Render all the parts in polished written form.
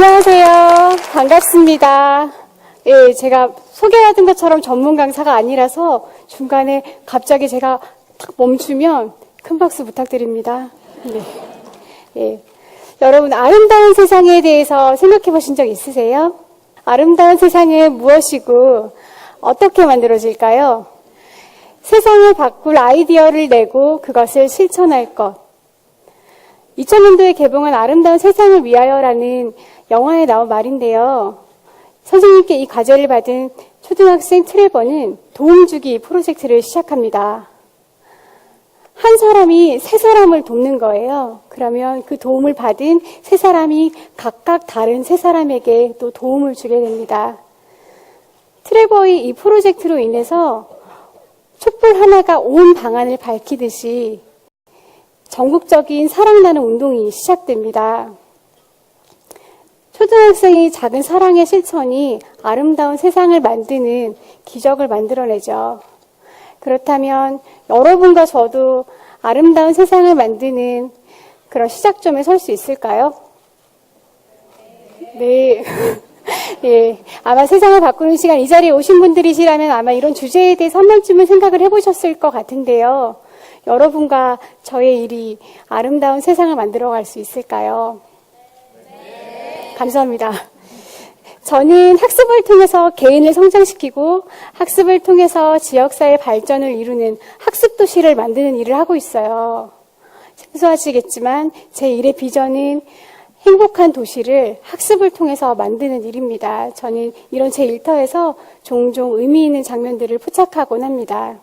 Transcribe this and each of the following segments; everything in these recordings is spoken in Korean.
안녕하세요. 반갑습니다. 예, 제가 소개받은 것처럼 전문 강사가 아니라서 중간에 갑자기 제가 탁 멈추면 큰 박수 부탁드립니다. 네. 예. 여러분, 아름다운 세상에 대해서 생각해 보신 적 있으세요? 아름다운 세상은 무엇이고 어떻게 만들어질까요? 세상을 바꿀 아이디어를 내고 그것을 실천할 것. 2000년도에 개봉한 아름다운 세상을 위하여라는 영화에 나온 말인데요. 선생님께 이 과제를 받은 초등학생 트레버는 도움주기 프로젝트를 시작합니다. 한 사람이 세 사람을 돕는 거예요. 그러면 그 도움을 받은 세 사람이 각각 다른 세 사람에게 또 도움을 주게 됩니다. 트레버의 이 프로젝트로 인해서 촛불 하나가 온 방안을 밝히듯이 전국적인 사랑나는 운동이 시작됩니다. 초등학생의 작은 사랑의 실천이 아름다운 세상을 만드는 기적을 만들어내죠. 그렇다면 여러분과 저도 아름다운 세상을 만드는 그런 시작점에 설 수 있을까요? 네. 예, 아마 세상을 바꾸는 시간, 이 자리에 오신 분들이시라면 아마 이런 주제에 대해서 한 번쯤은 생각을 해보셨을 것 같은데요. 여러분과 저의 일이 아름다운 세상을 만들어갈 수 있을까요? 네. 감사합니다. 저는 학습을 통해서 개인을 성장시키고 학습을 통해서 지역사회 발전을 이루는 학습도시를 만드는 일을 하고 있어요. 생소하시겠지만 제 일의 비전은 행복한 도시를 학습을 통해서 만드는 일입니다. 저는 이런 제 일터에서 종종 의미 있는 장면들을 포착하곤 합니다.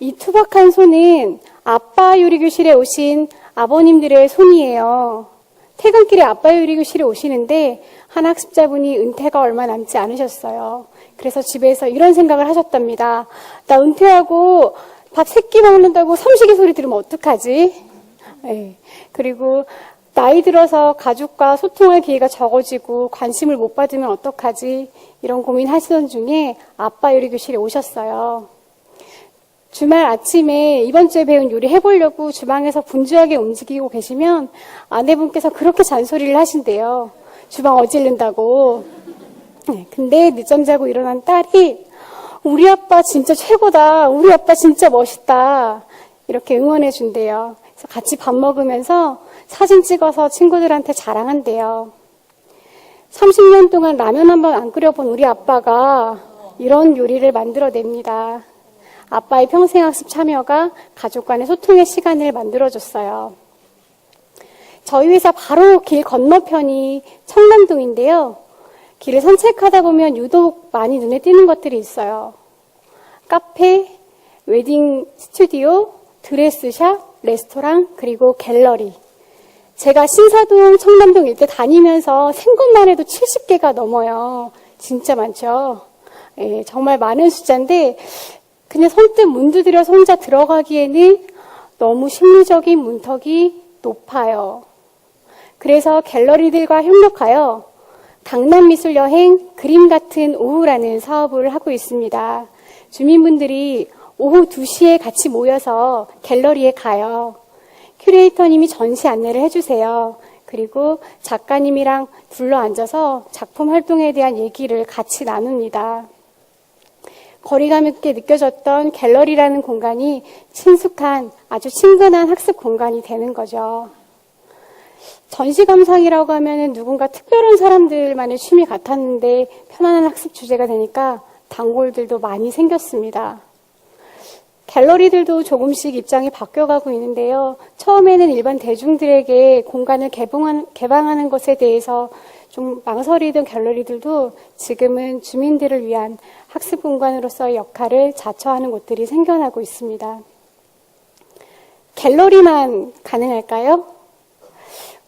이 투박한 손은 아빠 요리교실에 오신 아버님들의 손이에요. 퇴근길에 아빠 요리교실에 오시는데 한 학습자분이 은퇴가 얼마 남지 않으셨어요. 그래서 집에서 이런 생각을 하셨답니다. 나 은퇴하고 밥 3끼 먹는다고 삼식이 소리 들으면 어떡하지? 네. 그리고 나이 들어서 가족과 소통할 기회가 적어지고 관심을 못 받으면 어떡하지? 이런 고민하시던 중에 아빠 요리교실에 오셨어요. 주말 아침에 이번 주에 배운 요리 해보려고 주방에서 분주하게 움직이고 계시면 아내분께서 그렇게 잔소리를 하신대요. 주방 어질른다고. 근데 늦잠 자고 일어난 딸이 우리 아빠 진짜 최고다. 우리 아빠 진짜 멋있다. 이렇게 응원해 준대요. 그래서 같이 밥 먹으면서 사진 찍어서 친구들한테 자랑한대요. 30년 동안 라면 한 번 안 끓여본 우리 아빠가 이런 요리를 만들어냅니다. 아빠의 평생학습 참여가 가족 간의 소통의 시간을 만들어줬어요. 저희 회사 바로 길 건너편이 청담동인데요. 길을 산책하다 보면 유독 많이 눈에 띄는 것들이 있어요. 카페, 웨딩 스튜디오, 드레스샵, 레스토랑, 그리고 갤러리. 제가 신사동, 청담동 일대 다니면서 생것만 해도 70개가 넘어요. 진짜 많죠? 예, 정말 많은 숫자인데 그냥 손뜻 문두드려서 혼자 들어가기에는 너무 심리적인 문턱이 높아요. 그래서 갤러리들과 협력하여 강남미술여행 그림 같은 오후라는 사업을 하고 있습니다. 주민분들이 오후 2시에 같이 모여서 갤러리에 가요. 큐레이터님이 전시 안내를 해주세요. 그리고 작가님이랑 둘러앉아서 작품 활동에 대한 얘기를 같이 나눕니다. 거리감 있게 느껴졌던 갤러리라는 공간이 친숙한 아주 친근한 학습 공간이 되는 거죠. 전시 감상이라고 하면은 누군가 특별한 사람들만의 취미 같았는데 편안한 학습 주제가 되니까 단골들도 많이 생겼습니다. 갤러리들도 조금씩 입장이 바뀌어가고 있는데요. 처음에는 일반 대중들에게 공간을 개방하는 것에 대해서 좀 망설이던 갤러리들도 지금은 주민들을 위한 학습 공간으로서의 역할을 자처하는 곳들이 생겨나고 있습니다. 갤러리만 가능할까요?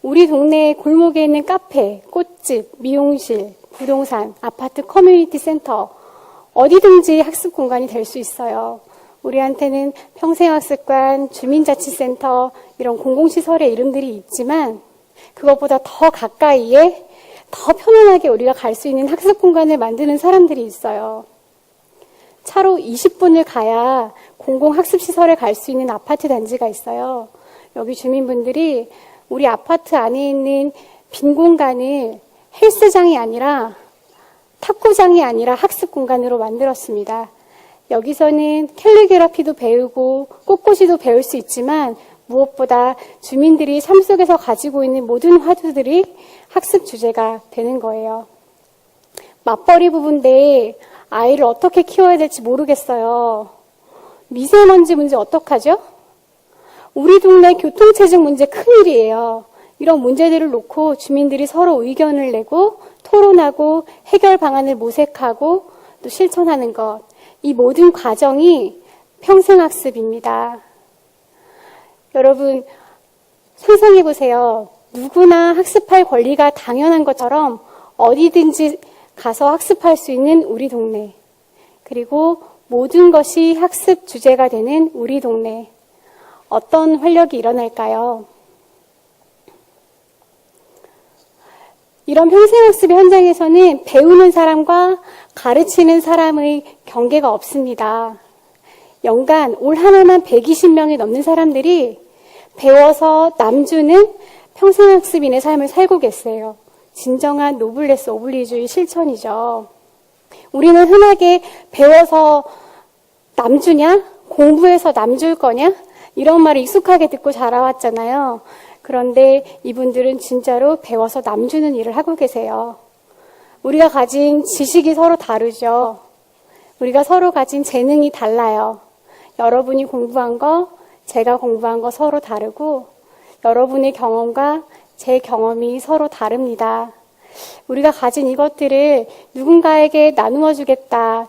우리 동네 골목에 있는 카페, 꽃집, 미용실, 부동산, 아파트 커뮤니티 센터 어디든지 학습 공간이 될 수 있어요. 우리한테는 평생학습관, 주민자치센터 이런 공공시설의 이름들이 있지만 그것보다 더 가까이에 더 편안하게 우리가 갈 수 있는 학습 공간을 만드는 사람들이 있어요. 차로 20분을 가야 공공학습시설에 갈 수 있는 아파트 단지가 있어요. 여기 주민분들이 우리 아파트 안에 있는 빈 공간을 헬스장이 아니라 탁구장이 아니라 학습 공간으로 만들었습니다. 여기서는 캘리그라피도 배우고 꽃꽂이도 배울 수 있지만 무엇보다 주민들이 삶 속에서 가지고 있는 모든 화두들이 학습 주제가 되는 거예요. 맞벌이 부부인데 아이를 어떻게 키워야 될지 모르겠어요. 미세먼지 문제 어떡하죠? 우리 동네 교통체증 문제 큰일이에요. 이런 문제들을 놓고 주민들이 서로 의견을 내고 토론하고 해결 방안을 모색하고 또 실천하는 것. 이 모든 과정이 평생학습입니다. 여러분 상상해 보세요. 누구나 학습할 권리가 당연한 것처럼 어디든지 가서 학습할 수 있는 우리 동네. 그리고 모든 것이 학습 주제가 되는 우리 동네. 어떤 활력이 일어날까요? 이런 평생학습의 현장에서는 배우는 사람과 가르치는 사람의 경계가 없습니다. 연간 올 한 해만 120명이 넘는 사람들이 배워서 남주는 평생학습인의 삶을 살고 계세요. 진정한 노블레스 오블리주의 실천이죠. 우리는 흔하게 배워서 남주냐? 공부해서 남줄 거냐? 이런 말을 익숙하게 듣고 자라왔잖아요. 그런데 이분들은 진짜로 배워서 남주는 일을 하고 계세요. 우리가 가진 지식이 서로 다르죠. 우리가 서로 가진 재능이 달라요. 여러분이 공부한 거, 제가 공부한 거 서로 다르고 여러분의 경험과 제 경험이 서로 다릅니다. 우리가 가진 이것들을 누군가에게 나누어 주겠다.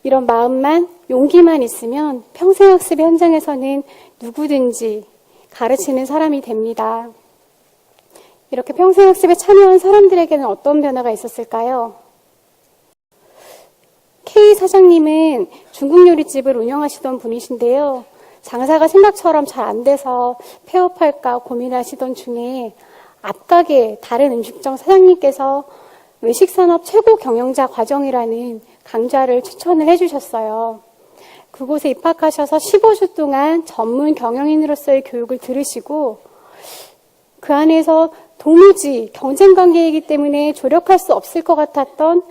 이런 마음만, 용기만 있으면 평생학습의 현장에서는 누구든지 가르치는 사람이 됩니다. 이렇게 평생학습에 참여한 사람들에게는 어떤 변화가 있었을까요? K 사장님은 중국 요리집을 운영하시던 분이신데요. 장사가 생각처럼 잘 안 돼서 폐업할까 고민하시던 중에 앞가게 다른 음식점 사장님께서 외식산업 최고 경영자 과정이라는 강좌를 추천을 해주셨어요. 그곳에 입학하셔서 15주 동안 전문 경영인으로서의 교육을 들으시고 그 안에서 도무지 경쟁관계이기 때문에 조력할 수 없을 것 같았던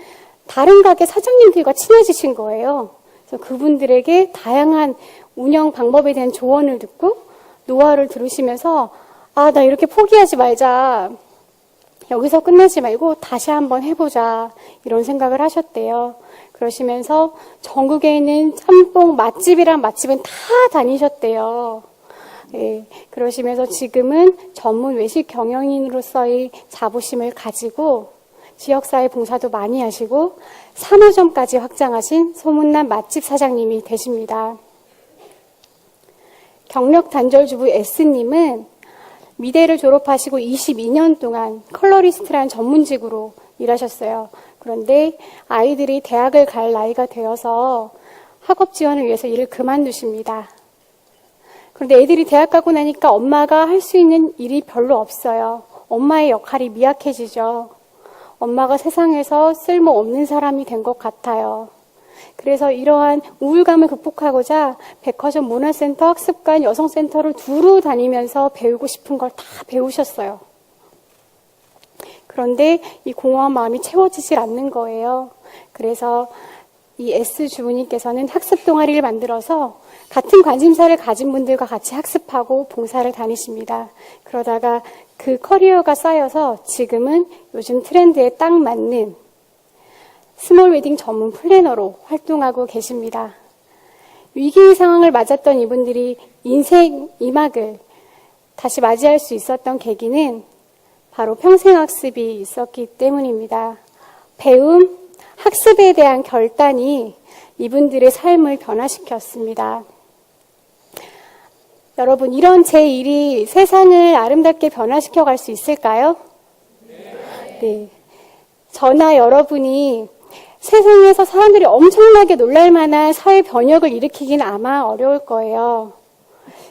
다른 가게 사장님들과 친해지신 거예요. 그래서 그분들에게 다양한 운영 방법에 대한 조언을 듣고 노하우를 들으시면서 아, 나 이렇게 포기하지 말자. 여기서 끝내지 말고 다시 한번 해보자. 이런 생각을 하셨대요. 그러시면서 전국에 있는 짬뽕 맛집이란 맛집은 다 다니셨대요. 예, 그러시면서 지금은 전문 외식 경영인으로서의 자부심을 가지고 지역사회 봉사도 많이 하시고 산호점까지 확장하신 소문난 맛집 사장님이 되십니다. 경력 단절주부 S님은 미대를 졸업하시고 22년 동안 컬러리스트라는 전문직으로 일하셨어요. 그런데 아이들이 대학을 갈 나이가 되어서 학업 지원을 위해서 일을 그만두십니다. 그런데 애들이 대학 가고 나니까 엄마가 할 수 있는 일이 별로 없어요. 엄마의 역할이 미약해지죠. 엄마가 세상에서 쓸모없는 사람이 된 것 같아요. 그래서 이러한 우울감을 극복하고자 백화점 문화센터, 학습관, 여성센터를 두루 다니면서 배우고 싶은 걸 다 배우셨어요. 그런데 이 공허한 마음이 채워지질 않는 거예요. 그래서 이 S 주부님께서는 학습 동아리를 만들어서 같은 관심사를 가진 분들과 같이 학습하고 봉사를 다니십니다. 그러다가 그 커리어가 쌓여서 지금은 요즘 트렌드에 딱 맞는 스몰 웨딩 전문 플래너로 활동하고 계십니다. 위기 상황을 맞았던 이분들이 인생 2막을 다시 맞이할 수 있었던 계기는 바로 평생학습이 있었기 때문입니다. 배움, 학습에 대한 결단이 이분들의 삶을 변화시켰습니다. 여러분, 이런 제 일이 세상을 아름답게 변화시켜 갈 수 있을까요? 네. 저나 여러분이 세상에서 사람들이 엄청나게 놀랄 만한 사회 변혁을 일으키긴 아마 어려울 거예요.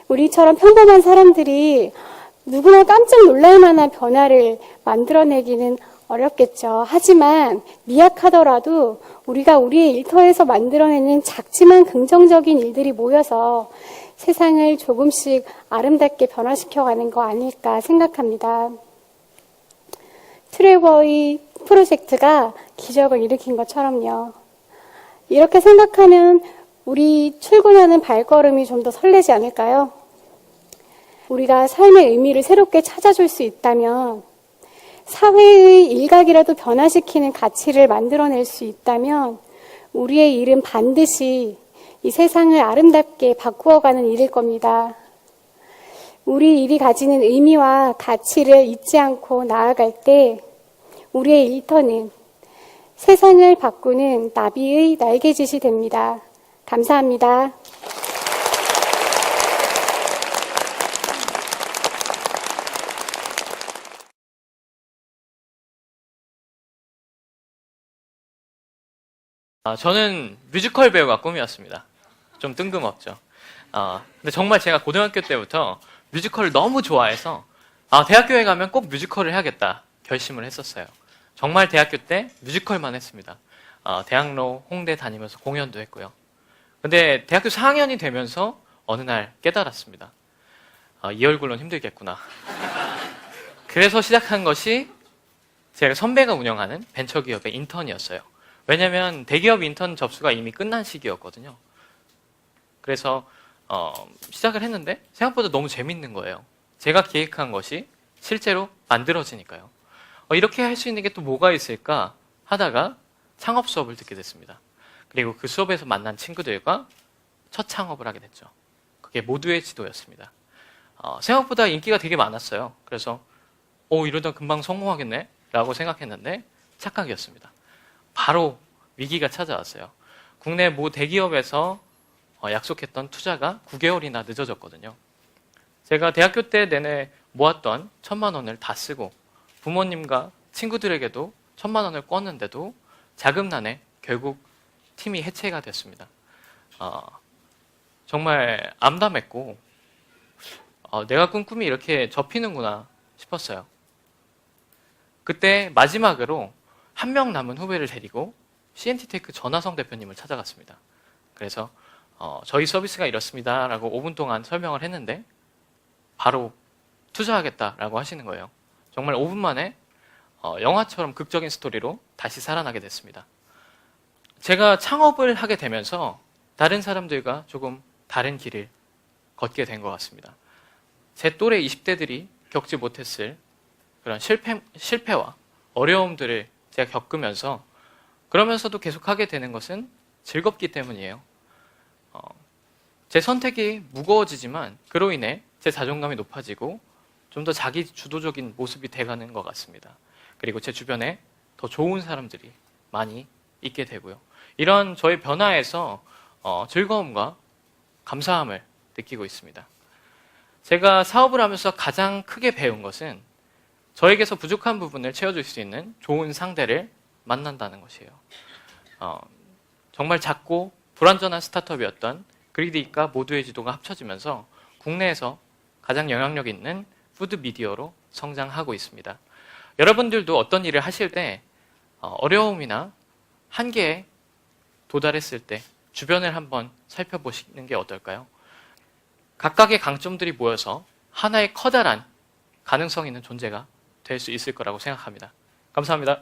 우리처럼 평범한 사람들이 누구나 깜짝 놀랄 만한 변화를 만들어내기는 어렵겠죠. 하지만 미약하더라도 우리가 우리의 일터에서 만들어내는 작지만 긍정적인 일들이 모여서 세상을 조금씩 아름답게 변화시켜가는 거 아닐까 생각합니다. 트레버의 프로젝트가 기적을 일으킨 것처럼요. 이렇게 생각하면 우리 출근하는 발걸음이 좀 더 설레지 않을까요? 우리가 삶의 의미를 새롭게 찾아줄 수 있다면, 사회의 일각이라도 변화시키는 가치를 만들어낼 수 있다면 우리의 일은 반드시 이 세상을 아름답게 바꾸어가는 일일 겁니다. 우리 일이 가지는 의미와 가치를 잊지 않고 나아갈 때 우리의 일터는 세상을 바꾸는 나비의 날개짓이 됩니다. 감사합니다. 저는 뮤지컬 배우가 꿈이었습니다. 좀 뜬금없죠. 근데 정말 제가 고등학교 때부터 뮤지컬을 너무 좋아해서 대학교에 가면 꼭 뮤지컬을 해야겠다 결심을 했었어요. 정말 대학교 때 뮤지컬만 했습니다. 대학로, 홍대 다니면서 공연도 했고요. 근데 대학교 4학년이 되면서 어느 날 깨달았습니다. 이 얼굴로는 힘들겠구나. 그래서 시작한 것이 제가 선배가 운영하는 벤처기업의 인턴이었어요. 왜냐면 대기업 인턴 접수가 이미 끝난 시기였거든요. 그래서 시작을 했는데 생각보다 너무 재밌는 거예요. 제가 기획한 것이 실제로 만들어지니까요. 이렇게 할 수 있는 게 또 뭐가 있을까 하다가 창업 수업을 듣게 됐습니다. 그리고 그 수업에서 만난 친구들과 첫 창업을 하게 됐죠. 그게 모두의 지도였습니다. 생각보다 인기가 되게 많았어요. 그래서 이러다 금방 성공하겠네 라고 생각했는데 착각이었습니다. 바로 위기가 찾아왔어요. 국내 모 대기업에서 약속했던 투자가 9개월이나 늦어졌거든요. 제가 대학교 때 내내 모았던 1,000만 원을 다 쓰고 부모님과 친구들에게도 1,000만 원을 꿨는데도 자금난에 결국 팀이 해체가 됐습니다. 정말 암담했고 내가 꾼 꿈이 이렇게 접히는구나 싶었어요. 그때 마지막으로 한 명 남은 후배를 데리고 CNT테크 전하성 대표님을 찾아갔습니다. 그래서 저희 서비스가 이렇습니다 라고 5분 동안 설명을 했는데 바로 투자하겠다라고 하시는 거예요. 정말 5분 만에 영화처럼 극적인 스토리로 다시 살아나게 됐습니다. 제가 창업을 하게 되면서 다른 사람들과 조금 다른 길을 걷게 된 것 같습니다. 제 또래 20대들이 겪지 못했을 그런 실패와 어려움들을 제가 겪으면서 그러면서도 계속하게 되는 것은 즐겁기 때문이에요. 제 선택이 무거워지지만 그로 인해 제 자존감이 높아지고 좀 더 자기 주도적인 모습이 돼가는 것 같습니다. 그리고 제 주변에 더 좋은 사람들이 많이 있게 되고요. 이런 저의 변화에서 즐거움과 감사함을 느끼고 있습니다. 제가 사업을 하면서 가장 크게 배운 것은 저에게서 부족한 부분을 채워줄 수 있는 좋은 상대를 만난다는 것이에요. 정말 작고 불완전한 스타트업이었던 그리디과 모두의 지도가 합쳐지면서 국내에서 가장 영향력 있는 푸드 미디어로 성장하고 있습니다. 여러분들도 어떤 일을 하실 때 어려움이나 한계에 도달했을 때 주변을 한번 살펴보시는 게 어떨까요? 각각의 강점들이 모여서 하나의 커다란 가능성 있는 존재가 될 수 있을 거라고 생각합니다. 감사합니다.